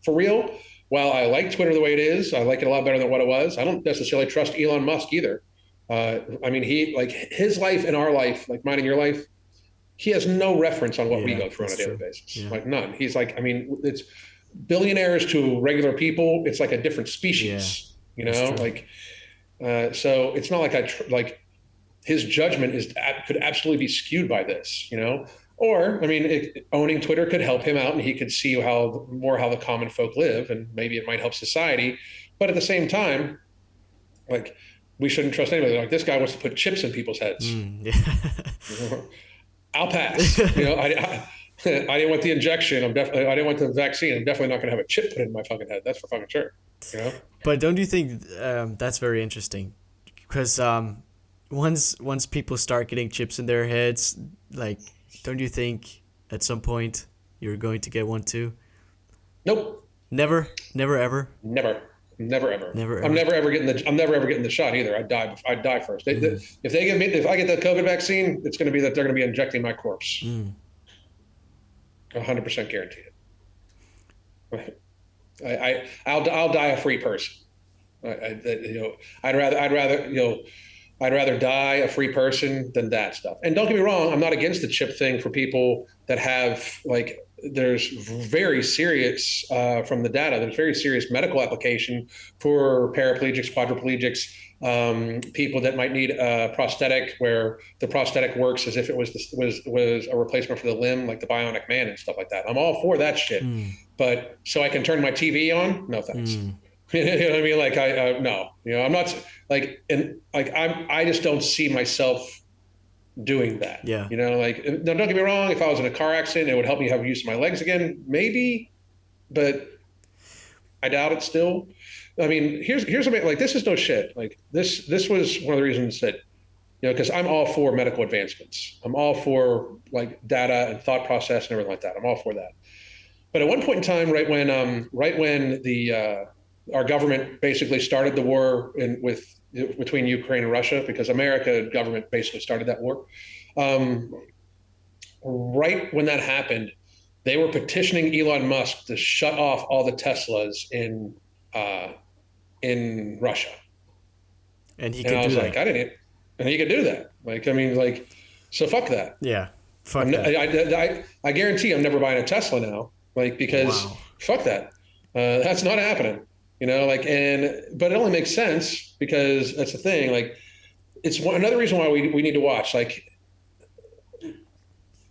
for real, while I like Twitter the way it is, I like it a lot better than what it was. I don't necessarily trust Elon Musk either. I mean, he like his life and our life, like mine and your life, he has no reference on what we Yeah, go through on that's a daily true. basis. Yeah. Like none. He's like, I mean, it's billionaires to regular people. It's like a different Yeah, species, you that's know, true. like, so it's not like like his judgment is could absolutely be skewed by this, you know. Or I mean, owning Twitter could help him out, and he could see how the common folk live, and maybe it might help society. But at the same time, like we shouldn't trust anybody. Like this guy wants to put chips in people's heads. Yeah. I'll pass. You know, I didn't want the injection. I didn't want the vaccine. I'm definitely not going to have a chip put in my fucking head. That's for fucking sure. You know. But don't you think that's very interesting? Because once people start getting chips in their heads, like, don't you think at some point you're going to get one too? Nope. Never, never, ever, Never. Never ever. never, I'm ever. never ever getting the. I'm never ever getting the shot either. I'd die. I'd die first. Mm, If I get the COVID vaccine, it's going to be that they're going to be injecting my corpse. mm. 100% guaranteed. I'll die a free person. You know, I'd rather die a free person than that stuff. And don't get me wrong, I'm not against the chip thing for people that have like. There's very serious from the data. There's very serious medical application for paraplegics, quadriplegics, people that might need a prosthetic, where the prosthetic works as if it was a replacement for the limb, like the Bionic Man and stuff like that. I'm all for that shit, Mm, but so I can turn my TV on? No thanks. mm. You know what I mean? Like I no, you know, I'm not like and like I just don't see myself doing that. Yeah. You know, like now don't get me wrong, if I was in a car accident, it would help me have use of my legs again, maybe, but I doubt it still. I mean, here's what like this is no shit. Like this was one of the reasons that you know because I'm all for medical advancements. I'm all for like data and thought process and everything like that. I'm all for that. But at one point in time, right when the our government basically started the war with between Ukraine and Russia, because America government basically started that war. Um, right when that happened, they were petitioning Elon Musk to shut off all the Teslas in Russia, And he and could I was do like, that. I didn't, and he could do that. Like, I mean, like, so fuck that. Yeah. Fuck I'm, that. I guarantee I'm never buying a Tesla now, like because Wow. fuck that. That's not happening. You know, like, but it only makes sense because that's the thing. Like, another reason why we need to watch. Like,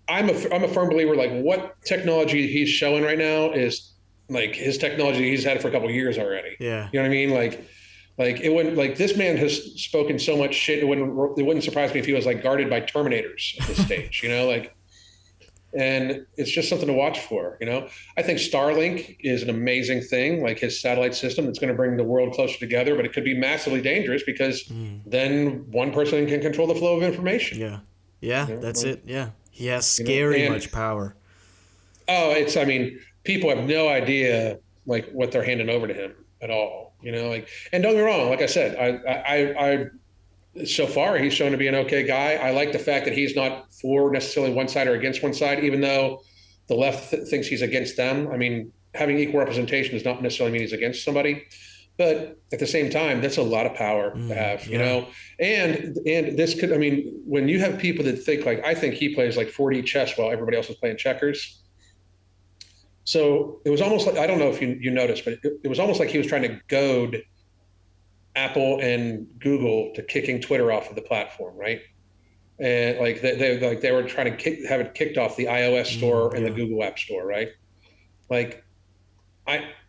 I'm a firm believer. Like, what technology he's showing right now is like his technology he's had for a couple of years already. Yeah. You know what I mean? Like it wouldn't like this man has spoken so much shit. It wouldn't surprise me if he was like guarded by Terminators at this stage. You know, like and it's just something to watch for. You know, I think Starlink is an amazing thing, like his satellite system that's going to bring the world closer together, but it could be massively dangerous because Mm. then one person can control the flow of information. Yeah. Yeah, You know, that's like, it. Yeah. He has you know, scary and much power. oh, I mean, people have no idea like what they're handing over to him at all. You know, like, and don't get me wrong, like I said, so far he's shown to be an okay guy. I like the fact that he's not for necessarily one side or against one side, even though the left thinks he's against them. I mean, having equal representation does not necessarily mean he's against somebody, but at the same time, that's a lot of power to have, you Yeah. know. And this could, I mean, when you have people that think like, I think he plays like 4D chess while everybody else is playing checkers. So it was almost like I don't know if you noticed, but it was almost like he was trying to goad Apple and Google to kicking Twitter off of the platform, right? And like they were trying to have it kicked off the iOS store and the Yeah. Google App Store, right? Like,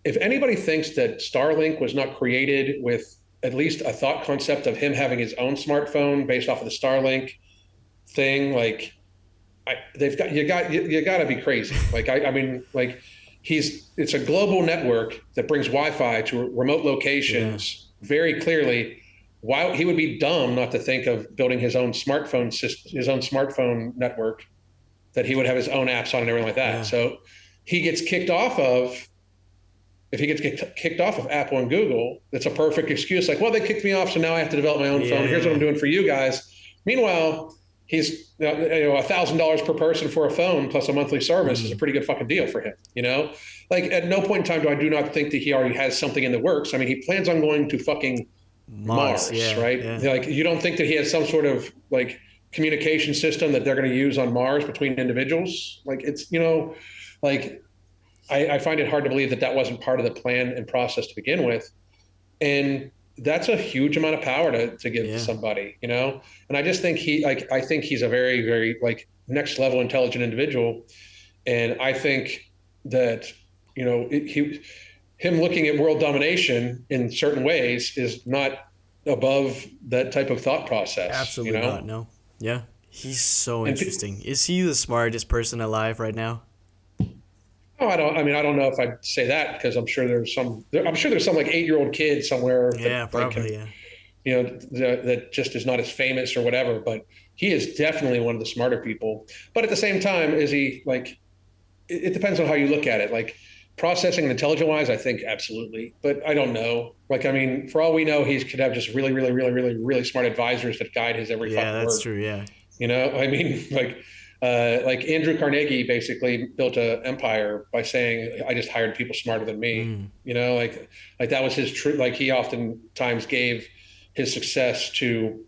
if anybody thinks that Starlink was not created with at least a thought concept of him having his own smartphone based off of the Starlink thing, like, you got to be crazy. Like, I mean, like, it's a global network that brings Wi-Fi to remote locations very clearly. Why he would be dumb not to think of building his own smartphone system, his own smartphone network that he would have his own apps on and everything like that. Yeah. So he gets kicked off of. If he gets kicked off of Apple and Google, that's a perfect excuse. Like, well, they kicked me off, so now I have to develop my own phone. Here's what I'm doing for you guys. Meanwhile, he's $1,000 per person for a phone plus a monthly service is a pretty good fucking deal for him. You know, like at no point in time do not think that he already has something in the works. I mean, he plans on going to fucking Mars, Mars, yeah, right? yeah, Like, you don't think that he has some sort of like communication system that they're going to use on Mars between individuals? Like, it's, like I find it hard to believe that that wasn't part of the plan and process to begin with. And that's a huge amount of power to give to yeah. somebody, And I just think I think he's a very, very like next level intelligent individual. And I think that, him looking at world domination in certain ways is not above that type of thought process. Absolutely not. No. Yeah. He's so And interesting. Is he the smartest person alive right now? oh, I don't know if I'd say that, because I'm sure there's some like 8-year-old kid somewhere Yeah, that like probably. can, Yeah. that just is not as famous or whatever. But he is definitely one of the smarter people. But at the same time, is he like? It depends on how you look at it. Like, processing and intelligent wise, I think absolutely. But I don't know. Like, I mean, for all we know, he could have just really, really, really, really, really smart advisors that guide his every Yeah, fucking that's word. true. Yeah. I mean, like Andrew Carnegie basically built an empire by saying, "I just hired people smarter than me." Mm. Like that was his true. Like, he oftentimes gave his success to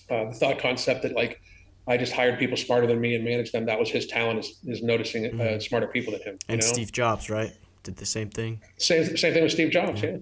the thought concept that, like, I just hired people smarter than me and managed them. That was his talent, is noticing Mm. smarter people than him. And Steve Jobs, right? Did the same thing. Same thing with Steve Jobs. Yeah. Yeah.